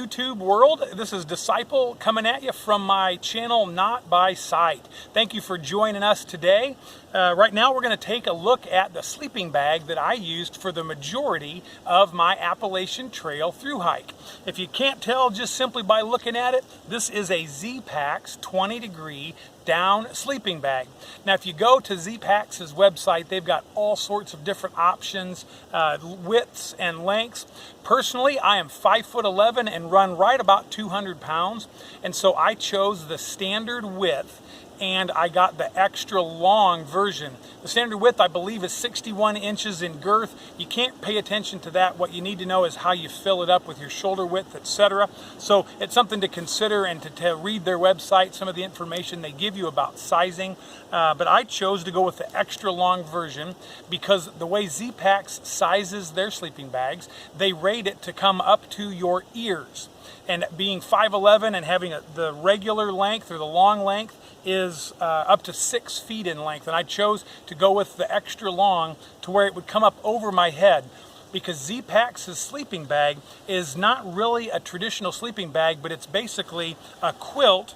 YouTube world. This is Disciple coming at you from my channel Not By Sight. Thank you for joining us today. Right now we're going to take a look at the sleeping bag that I used for the majority of my Appalachian Trail thru hike. If you can't tell just simply by looking at it, this is a Zpacks 20-degree down sleeping bag. Now if you go to Zpacks' website, they've got all sorts of different options, widths and lengths. Personally, I am 5'11" and run right about 200 pounds, and so I chose the standard width and I got the extra long version. The standard width, I believe, is 61 inches in girth. You can't pay attention to that. What you need to know is how you fill it up with your shoulder width, etc. So it's something to consider and to read their website, some of the information they give you about sizing. But I chose to go with the extra long version because the way Zpacks sizes their sleeping bags, they rate it to come up to your ears. And being 5'11" and having the regular length or the long length is up to 6 feet in length. And I chose to go with the extra long to where it would come up over my head, because Zpacks' sleeping bag is not really a traditional sleeping bag, but it's basically a quilt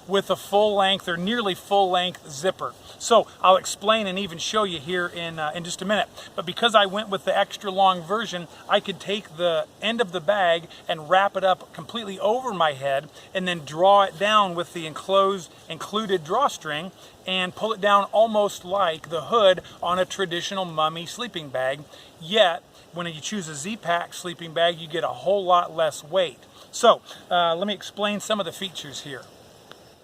with a full length or nearly full length zipper. So I'll explain and even show you here in just a minute. But because I went with the extra long version, I could take the end of the bag and wrap it up completely over my head and then draw it down with the included drawstring and pull it down almost like the hood on a traditional mummy sleeping bag. Yet, when you choose a Zpacks sleeping bag, you get a whole lot less weight. So let me explain some of the features here.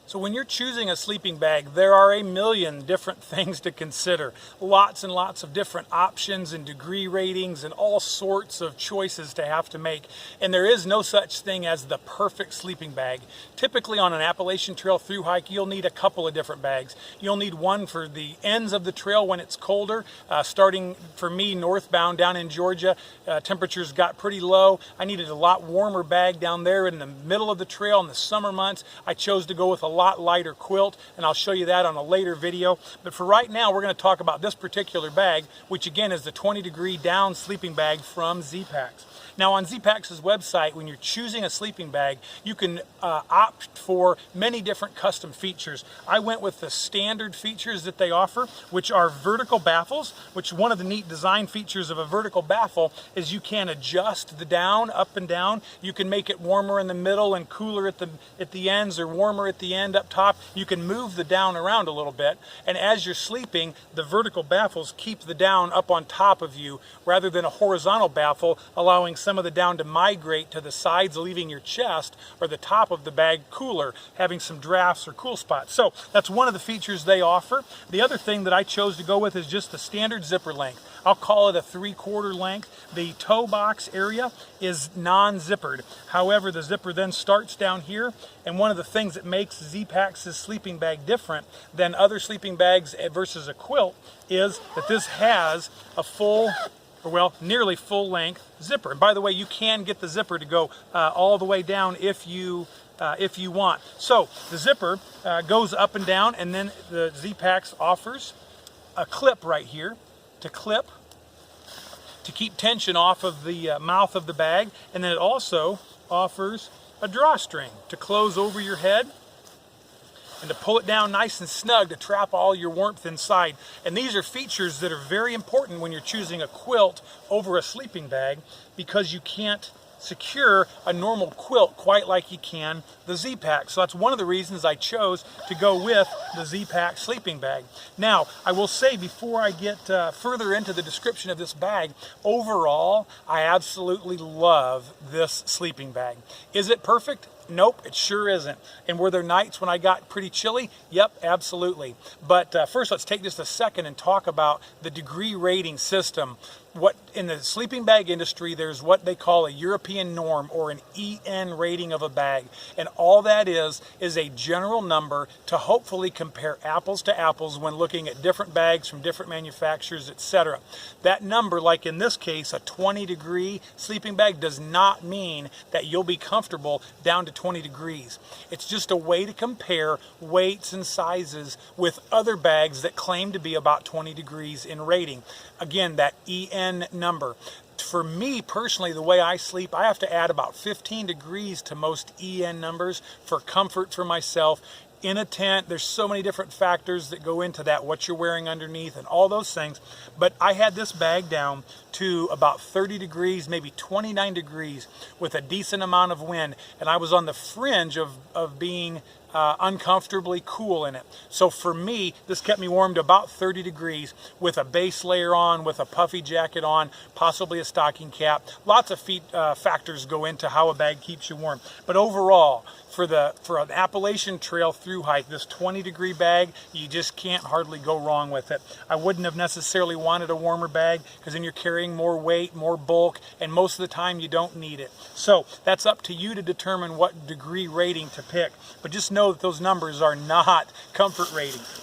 So when you're choosing a sleeping bag, there are a million different things to consider. Lots and lots of different options and degree ratings and all sorts of choices to have to make. And there is no such thing as the perfect sleeping bag. Typically on an Appalachian Trail thru hike, you'll need a couple of different bags. You'll need one for the ends of the trail when it's colder. Starting for me northbound down in Georgia, temperatures got pretty low. I needed a lot warmer bag down there in the middle of the trail in the summer months. I chose to go with a lot lighter quilt, and I'll show you that on a later video. But for right now, we're going to talk about this particular bag, which again is the 20-degree down sleeping bag from Zpacks. Now on Zpacks' website, when you're choosing a sleeping bag, you can opt for many different custom features. I went with the standard features that they offer, which are vertical baffles, which one of the neat design features of a vertical baffle is you can adjust the down up and down. You can make it warmer in the middle and cooler at the ends, or warmer at the end up top. You can move the down around a little bit, and as you're sleeping, the vertical baffles keep the down up on top of you rather than a horizontal baffle, allowing some of the down to migrate to the sides, leaving your chest or the top of the bag cooler, having some drafts or cool spots. So that's one of the features they offer. The other thing that I chose to go with is just the standard zipper length. I'll call it a 3/4 length. The toe box area is non-zippered. However, the zipper then starts down here, and one of the things that makes Zpacks' sleeping bag different than other sleeping bags versus a quilt is that this has a full, or well, nearly full length zipper. And by the way, you can get the zipper to go all the way down if you want. So the zipper goes up and down, and then the Zpacks offers a clip right here to clip to keep tension off of the mouth of the bag, and then it also offers a drawstring to close over your head and to pull it down nice and snug to trap all your warmth inside. And these are features that are very important when you're choosing a quilt over a sleeping bag, because you can't secure a normal quilt quite like you can the Zpacks. So that's one of the reasons I chose to go with the Zpacks sleeping bag. Now, I will say before I get further into the description of this bag, overall, I absolutely love this sleeping bag. Is it perfect? Nope, it sure isn't. And were there nights when I got pretty chilly? Yep, absolutely. But first, let's take just a second and talk about the degree rating system. What in the sleeping bag industry, there's what they call a European norm, or an EN rating of a bag. And all that is a general number to hopefully compare apples to apples when looking at different bags from different manufacturers, etc. That number, like in this case, a 20-degree sleeping bag, does not mean that you'll be comfortable down to 20 degrees. It's just a way to compare weights and sizes with other bags that claim to be about 20 degrees in rating. Again, that EN number. For me personally, the way I sleep, I have to add about 15 degrees to most EN numbers for comfort for myself. In a tent, there's so many different factors that go into that, what you're wearing underneath and all those things. But I had this bag down to about 30 degrees, maybe 29 degrees with a decent amount of wind. And I was on the fringe of being uncomfortably cool in it. So for me, this kept me warm to about 30 degrees with a base layer on, with a puffy jacket on, possibly a stocking cap. Lots of factors go into how a bag keeps you warm. But overall, for an Appalachian Trail through hike, this 20-degree bag, you just can't hardly go wrong with it. I wouldn't have necessarily wanted a warmer bag because then you're carrying more weight, more bulk, and most of the time you don't need it. So that's up to you to determine what degree rating to pick. But just know that those numbers are not comfort ratings.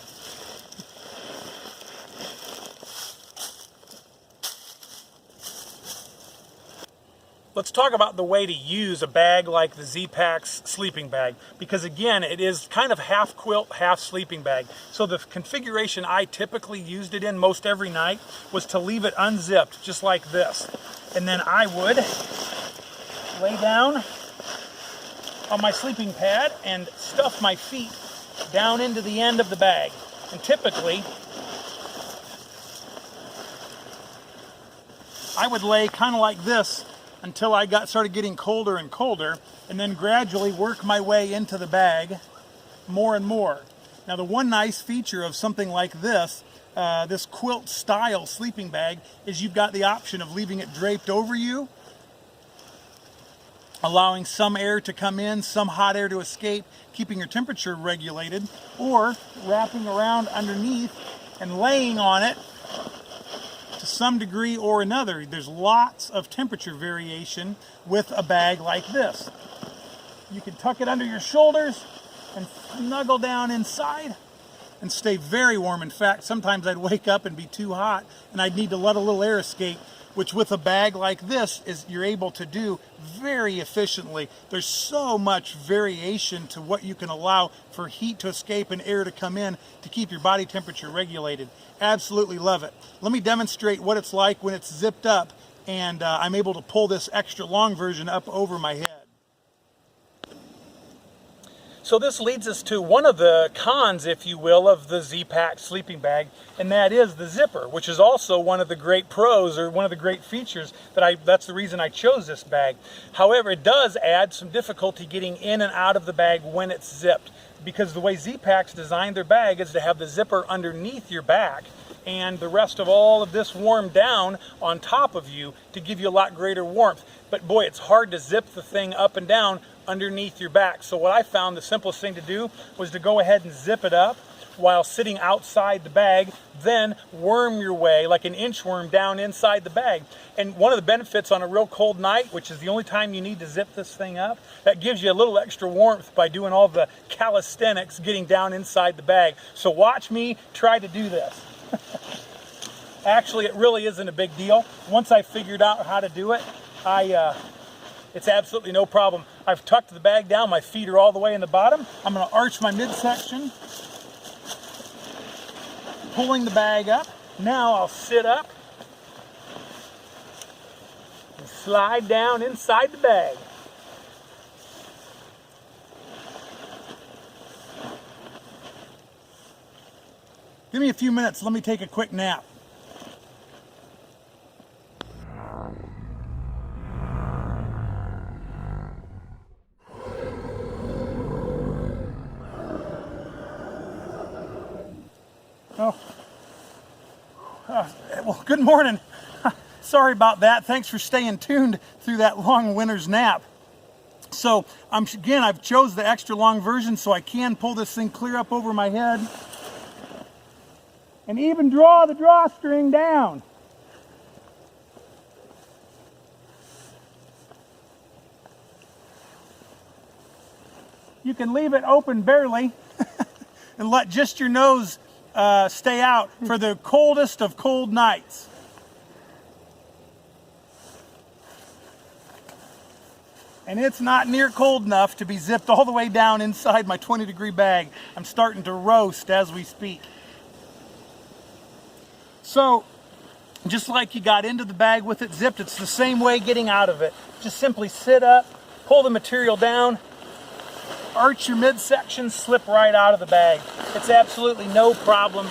Let's talk about the way to use a bag like the Zpacks sleeping bag, because again, it is kind of half quilt, half sleeping bag. So the configuration I typically used it in most every night was to leave it unzipped, just like this. And then I would lay down on my sleeping pad and stuff my feet down into the end of the bag. And typically, I would lay kind of like this until I started getting colder and colder, and then gradually work my way into the bag more and more. Now the one nice feature of something like this, this quilt style sleeping bag, is you've got the option of leaving it draped over you, allowing some air to come in, some hot air to escape, keeping your temperature regulated, or wrapping around underneath and laying on it to some degree or another. There's lots of temperature variation with a bag like this. You can tuck it under your shoulders and snuggle down inside and stay very warm. In fact, sometimes I'd wake up and be too hot and I'd need to let a little air escape, which with a bag like this you're able to do very efficiently. There's so much variation to what you can allow for heat to escape and air to come in to keep your body temperature regulated. Absolutely love it. Let me demonstrate what it's like when it's zipped up and I'm able to pull this extra long version up over my head. So this leads us to one of the cons, if you will, of the Zpacks sleeping bag, and that is the zipper, which is also one of the great pros, or one of the great features that's the reason I chose this bag. However, it does add some difficulty getting in and out of the bag when it's zipped, because the way Zpacks designed their bag is to have the zipper underneath your back and the rest of all of this warmed down on top of you to give you a lot greater warmth. But boy, it's hard to zip the thing up and down underneath your back. So what I found the simplest thing to do was to go ahead and zip it up while sitting outside the bag, then worm your way like an inchworm down inside the bag. And one of the benefits on a real cold night, which is the only time you need to zip this thing up, that gives you a little extra warmth by doing all the calisthenics getting down inside the bag. So watch me try to do this. Actually, it really isn't a big deal. Once I figured out how to do it, it's absolutely no problem. I've tucked the bag down, my feet are all the way in the bottom. I'm going to arch my midsection, pulling the bag up. Now I'll sit up and slide down inside the bag. Give me a few minutes, let me take a quick nap. Well, good morning. Sorry about that. Thanks for staying tuned through that long winter's nap. So, again, I've chose the extra long version so I can pull this thing clear up over my head and even draw the drawstring down. You can leave it open barely and let just your nose stay out for the coldest of cold nights. And it's not near cold enough to be zipped all the way down inside my 20-degree bag. I'm starting to roast as we speak. So, Just like you got into the bag with it zipped, it's the same way getting out of it. Just simply sit up, pull the material down, arch your midsection, slip right out of the bag. It's absolutely no problem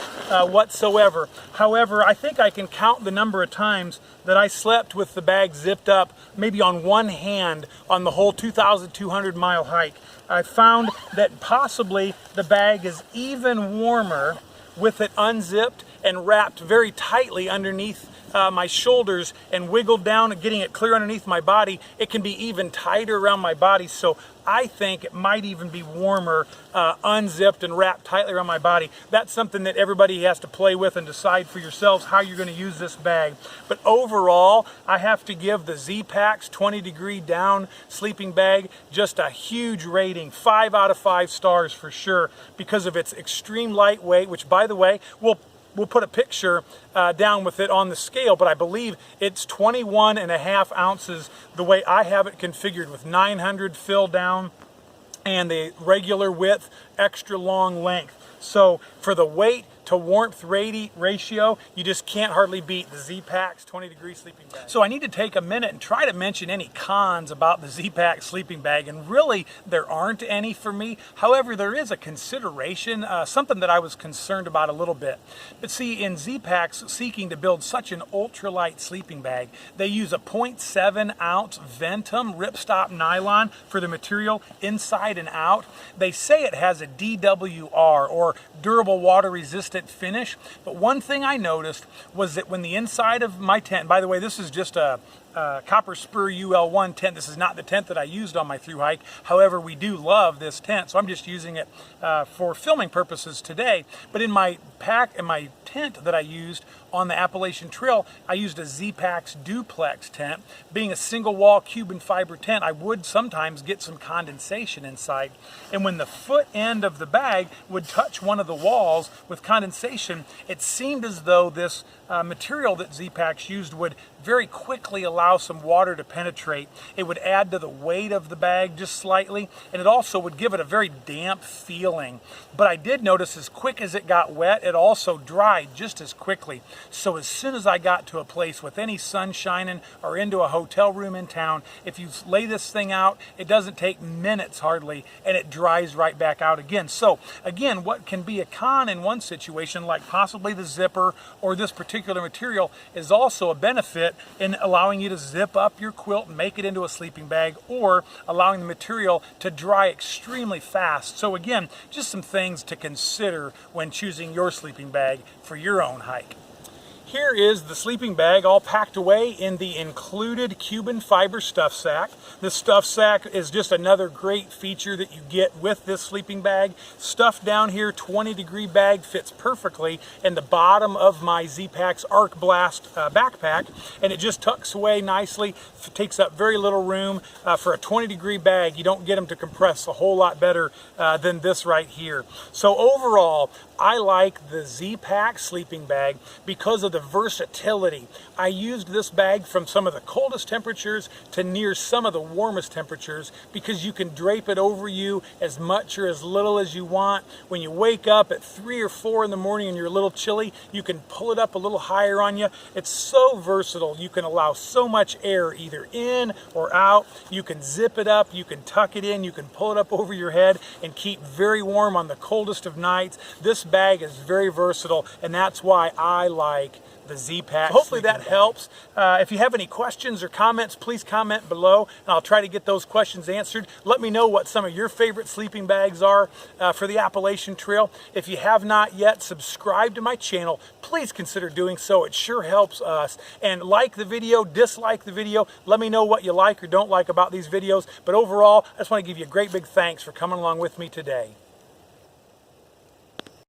whatsoever. However, I think I can count the number of times that I slept with the bag zipped up, maybe on one hand, on the whole 2,200 mile hike. I found that possibly the bag is even warmer with it unzipped and wrapped very tightly underneath my shoulders and wiggled down and getting it clear underneath my body. It can be even tighter around my body, so I think it might even be warmer unzipped and wrapped tightly around my body. That's something that everybody has to play with and decide for yourselves how you're going to use this bag. But overall, I have to give the Zpacks 20 degree down sleeping bag just a huge rating, 5 out of 5 stars for sure, because of its extreme lightweight, which, by the way, we'll put a picture down with it on the scale, but I believe it's 21.5 ounces the way I have it configured, with 900 fill down and the regular width, extra long length. So for the weight to warmth ratio, you just can't hardly beat the Zpacks 20 degree sleeping bag. So I need to take a minute and try to mention any cons about the Zpacks sleeping bag, and really there aren't any for me. However, there is a consideration, something that I was concerned about a little bit. But see, in Zpacks seeking to build such an ultralight sleeping bag, they use a 0.7 ounce Ventum ripstop nylon for the material inside and out. They say it has a DWR, or durable water resistant finish, but one thing I noticed was that when the inside of my tent, by the way, this is just a Copper Spur UL1 tent. This is not the tent that I used on my thru hike. However, we do love this tent, so I'm just using it for filming purposes today. But in my tent that I used on the Appalachian Trail, I used a Zpacks duplex tent. Being a single wall Cuban fiber tent, I would sometimes get some condensation inside. And when the foot end of the bag would touch one of the walls with condensation, it seemed as though this material that Zpacks used would very quickly allow some water to penetrate. It would add to the weight of the bag just slightly, and it also would give it a very damp feeling. But I did notice as quick as it got wet, it also dried just as quickly. So as soon as I got to a place with any sun shining or into a hotel room in town, if you lay this thing out, it doesn't take minutes hardly, and it dries right back out again. So again, what can be a con in one situation, like possibly the zipper or this particular material, is also a benefit in allowing you to zip up your quilt and make it into a sleeping bag, or allowing the material to dry extremely fast. So again, just some things to consider when choosing your sleeping bag for your own hike. Here is the sleeping bag all packed away in the included Cuban fiber stuff sack. This stuff sack is just another great feature that you get with this sleeping bag. Stuff down here, 20 degree bag fits perfectly in the bottom of my Zpacks Arc Blast backpack, and it just tucks away nicely, takes up very little room. For a 20 degree bag, you don't get them to compress a whole lot better than this right here. So overall, I like the Zpacks sleeping bag because of the versatility. I used this bag from some of the coldest temperatures to near some of the warmest temperatures, because you can drape it over you as much or as little as you want. When you wake up at 3 or 4 in the morning and you're a little chilly, you can pull it up a little higher on you. It's so versatile. You can allow so much air either in or out. You can zip it up, you can tuck it in, you can pull it up over your head and keep very warm on the coldest of nights. This bag is very versatile, and that's why I like the Zpacks. So hopefully that helps. If you have any questions or comments, please comment below, and I'll try to get those questions answered. Let me know what some of your favorite sleeping bags are for the Appalachian Trail. If you have not yet subscribed to my channel, please consider doing so. It sure helps us. And like the video, dislike the video. Let me know what you like or don't like about these videos. But overall, I just want to give you a great big thanks for coming along with me today.